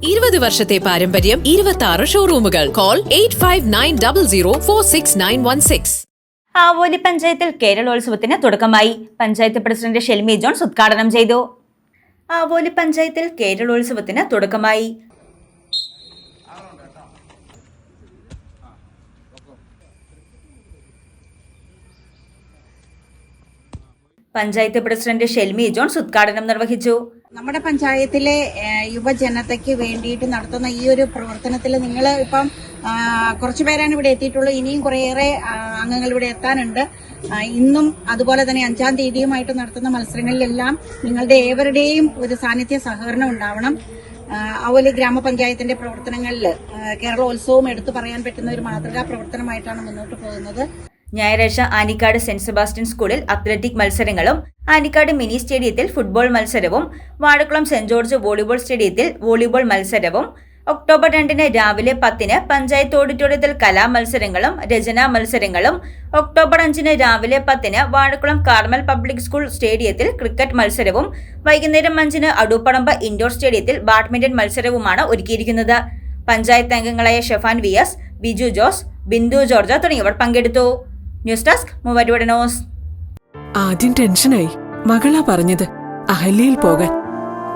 20 വർഷത്തെ പാരമ്പര്യം, 26 ഷോറൂമുകൾ. കോൾ 8590046916. ആവോലി പഞ്ചായത്തിൽ കേരളോത്സവത്തിന് തുടക്കമായി. പഞ്ചായത്ത് പ്രസിഡന്റ് ഷെൽമി ജോൺസ് ഉദ്ഘാടനം ചെയ്തു. ആവോലി പഞ്ചായത്തിൽ കേരളോത്സവത്തിന് തുടക്കമായി. പഞ്ചായത്ത് പ്രസിഡന്റ് ഷെൽമി ജോൺസ് ഉദ്ഘാടനം നിർവഹിച്ചു. നമ്മുടെ പഞ്ചായത്തിലെ യുവജനതയ്ക്ക് വേണ്ടിയിട്ട് നടത്തുന്ന ഈ ഒരു പ്രവർത്തനത്തിൽ നിങ്ങൾ ഇപ്പം കുറച്ചു പേരാണ് ഇവിടെ എത്തിയിട്ടുള്ളൂ. ഇനിയും കുറേയേറെ അംഗങ്ങൾ ഇവിടെ എത്താനുണ്ട്. ഇന്നും അതുപോലെ തന്നെ 5-ാം തീയതിയുമായിട്ട് നടത്തുന്ന മത്സരങ്ങളിലെല്ലാം നിങ്ങളുടെ ഏവരുടെയും ഒരു സാന്നിധ്യ സഹകരണം ഉണ്ടാവണം. ആവോലി ഗ്രാമപഞ്ചായത്തിന്റെ പ്രവർത്തനങ്ങളിൽ കേരളോത്സവം എടുത്തു പറയാൻ പറ്റുന്ന ഒരു മാതൃകാ പ്രവർത്തനമായിട്ടാണ് മുന്നോട്ട് പോകുന്നത്. ഞായറാഴ്ച ആനിക്കാട് സെന്റ് സെബാസ്റ്റ്യൻ സ്കൂളിൽ അത്ലറ്റിക് മത്സരങ്ങളും, ആനിക്കാട് മിനി സ്റ്റേഡിയത്തിൽ ഫുട്ബോൾ മത്സരവും, വാഴക്കുളം സെന്റ് ജോർജ് വോളിബോൾ സ്റ്റേഡിയത്തിൽ വോളിബോൾ മത്സരവും, ഒക്ടോബർ 2 രാവിലെ 10 പഞ്ചായത്ത് ഓഡിറ്റോറിയത്തിൽ കലാമത്സരങ്ങളും രചനാ മത്സരങ്ങളും, ഒക്ടോബർ 5 രാവിലെ 10 വാഴക്കുളം കാർമൽ പബ്ലിക് സ്കൂൾ സ്റ്റേഡിയത്തിൽ ക്രിക്കറ്റ് മത്സരവും, വൈകുന്നേരം 5 അടുപ്പടമ്പ് ഇൻഡോർ സ്റ്റേഡിയത്തിൽ ബാഡ്മിന്റൺ മത്സരവുമാണ് ഒരുക്കിയിരിക്കുന്നത്. പഞ്ചായത്ത് അംഗങ്ങളായ ഷെഫാൻ വിയസ്, ബിജു ജോസ്, ബിന്ദു ജോർജ് തുടങ്ങിയവർ പങ്കെടുത്തു. News desk Muvattupuzha news. ആദ്യം ടെൻഷനായി. മകളാ പറഞ്ഞത് അഹല്യയിൽ പോകാൻ.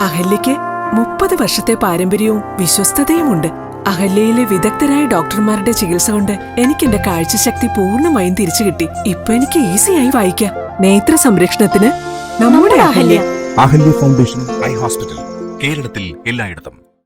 അഹല്യയ്ക്ക് 30 വർഷത്തെ പാരമ്പര്യവും വിശ്വസ്തതയുമുണ്ട്. അഹല്യയിലെ വിദഗ്ധരായ ഡോക്ടർമാരുടെ ചികിത്സ കൊണ്ട് എനിക്ക് എന്റെ കാഴ്ചശക്തി പൂർണ്ണമായും തിരിച്ചു കിട്ടി. ഇപ്പൊ എനിക്ക് ഈസിയായി വായിക്കാം. നേത്ര സംരക്ഷണത്തിന് നമ്മുടെ Ahalya. Ahalya foundation eye hospital, കേരളത്തിൽ എല്ലായിടത്തും.